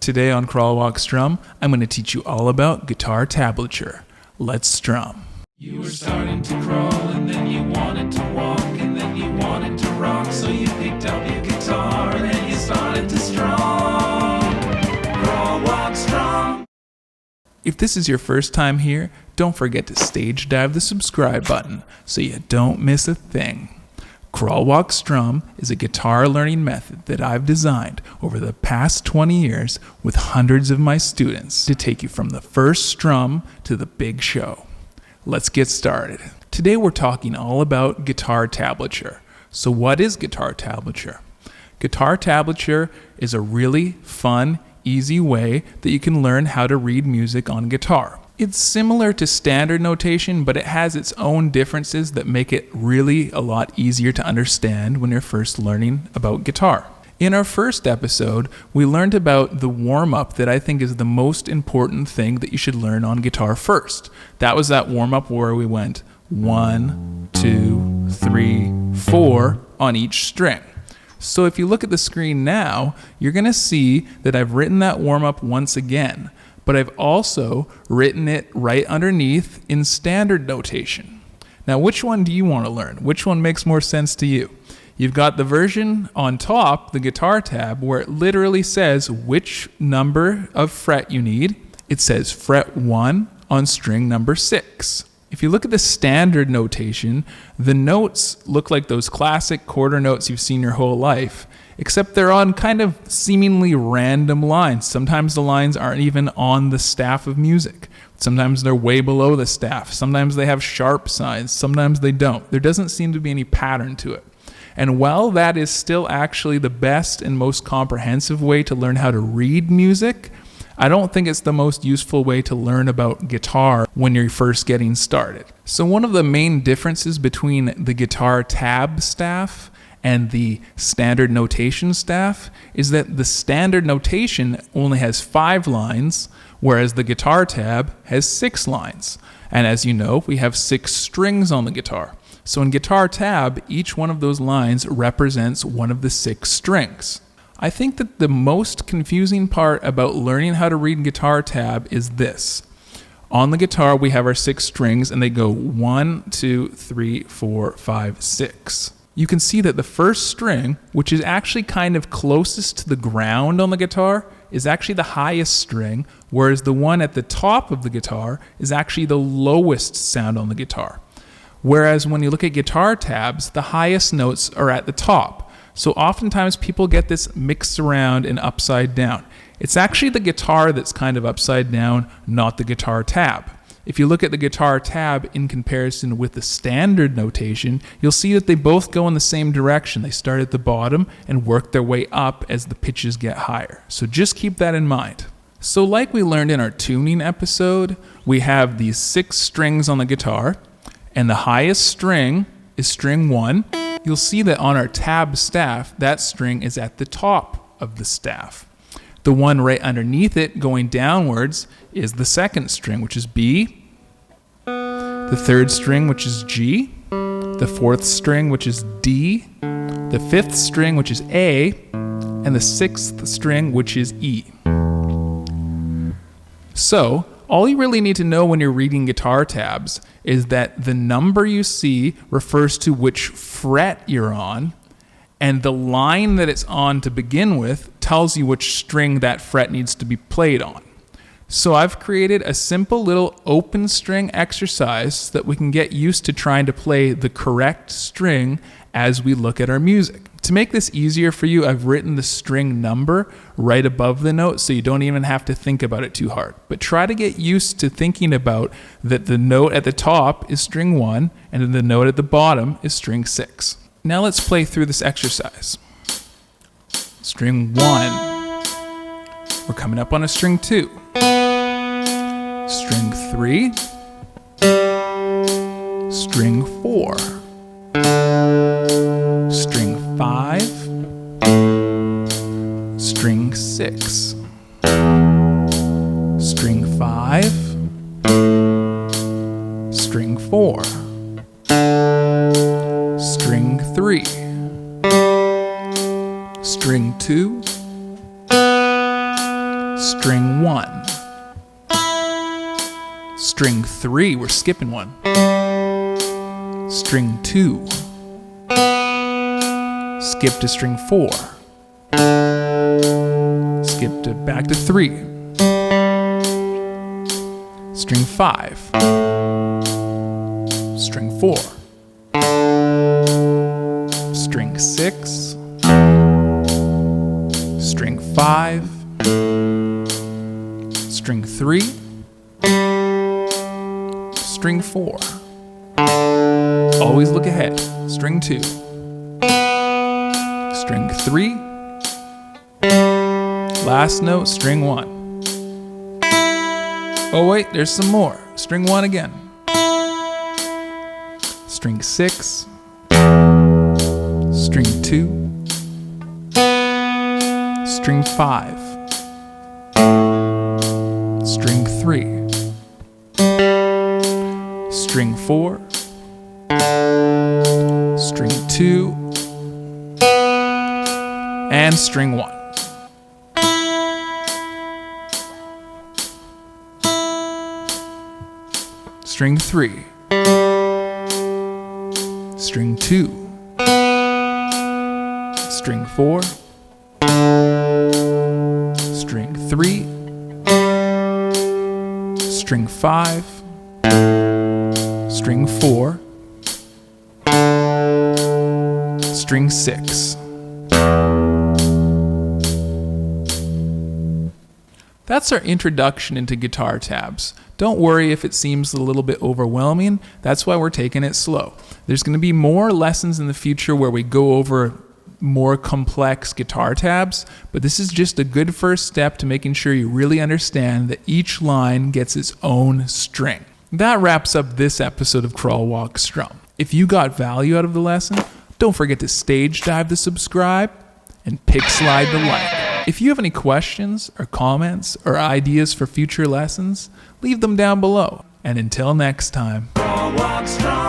Today on Crawl, Walk, Strum, I'm going to teach you all about guitar tablature. Let's strum. You were starting to crawl, and then you wanted to walk, and then you wanted to rock, so you picked up your guitar, and then you started to strum. Crawl, walk, strum. If this is your first time here, don't forget to stage dive the subscribe button so you don't miss a thing. Crawl, Walk, Strum is a guitar learning method that I've designed over the past 20 years with hundreds of my students to take you from the first strum to the big show. Let's get started. Today we're talking all about guitar tablature. So what is guitar tablature? Guitar tablature is a really fun, easy way that you can learn how to read music on guitar. It's similar to standard notation, but it has its own differences that make it really a lot easier to understand when you're first learning about guitar. In our first episode, we learned about the warm-up that I think is the most important thing that you should learn on guitar first. That was that warm-up where we went 1, 2, 3, 4 on each string. So if you look at the screen now, you're going to see that I've written that warm-up once again. But I've also written it right underneath in standard notation. Now, which one do you want to learn? Which one makes more sense to you? You've got the version on top, the guitar tab, where it literally says which number of fret you need. It says fret 1 on string number 6. If you look at the standard notation, the notes look like those classic quarter notes you've seen your whole life, except they're on kind of seemingly random lines. Sometimes the lines aren't even on the staff of music. Sometimes they're way below the staff. Sometimes they have sharp signs. Sometimes they don't. There doesn't seem to be any pattern to it. And while that is still actually the best and most comprehensive way to learn how to read music, I don't think it's the most useful way to learn about guitar when you're first getting started. So one of the main differences between the guitar tab staff and the standard notation staff is that the standard notation only has 5 lines, whereas the guitar tab has 6 lines. And as you know, we have 6 strings on the guitar. So in guitar tab, each one of those lines represents one of the 6 strings. I think that the most confusing part about learning how to read guitar tab is this. On the guitar, we have our 6 strings, and they go 1, 2, 3, 4, 5, 6. You can see that the first string, which is actually kind of closest to the ground on the guitar, is actually the highest string, whereas the one at the top of the guitar is actually the lowest sound on the guitar. Whereas when you look at guitar tabs, the highest notes are at the top. So oftentimes people get this mixed around and upside down. It's actually the guitar that's kind of upside down, not the guitar tab. If you look at the guitar tab in comparison with the standard notation, you'll see that they both go in the same direction. They start at the bottom and work their way up as the pitches get higher. So just keep that in mind. So like we learned in our tuning episode, we have these 6 strings on the guitar, and the highest string is string 1. You'll see that on our tab staff, that string is at the top of the staff. The one right underneath it going downwards is the second string, which is B, the third string, which is G, the fourth string, which is D, the fifth string, which is A, and the sixth string, which is E. So, all you really need to know when you're reading guitar tabs is that the number you see refers to which fret you're on, and the line that it's on to begin with tells you which string that fret needs to be played on. So I've created a simple little open string exercise so that we can get used to trying to play the correct string as we look at our music. To make this easier for you, I've written the string number right above the note so you don't even have to think about it too hard. But try to get used to thinking about that the note at the top is string 1 and then the note at the bottom is string 6. Now let's play through this exercise. String 1. We're coming up on a string 2. String 3. String 4. String 5. String 6. String 5. String 4. String 3. String 2. String 1. String 3, we're skipping one. String 2. Skip to string 4. Skip to back to 3. String 5. String 4. String 6. String 5. String 3. String 4. Always look ahead. String 2. String 3. Last note, string 1. Oh wait, there's some more. String 1 again. String 6. String 2. String 5. String 3. String 4. String 2. And string 1. String 3. String 2. String 4. String 3. String 5. String 4. String 6. That's our introduction into guitar tabs. Don't worry if it seems a little bit overwhelming. That's why we're taking it slow. There's going to be more lessons in the future where we go over more complex guitar tabs, but this is just a good first step to making sure you really understand that each line gets its own string. That wraps up this episode of Crawl, Walk, Strum. If you got value out of the lesson, don't forget to stage dive the subscribe and pick slide the like. If you have any questions or comments or ideas for future lessons, leave them down below. And until next time. Crawl, walk, strong.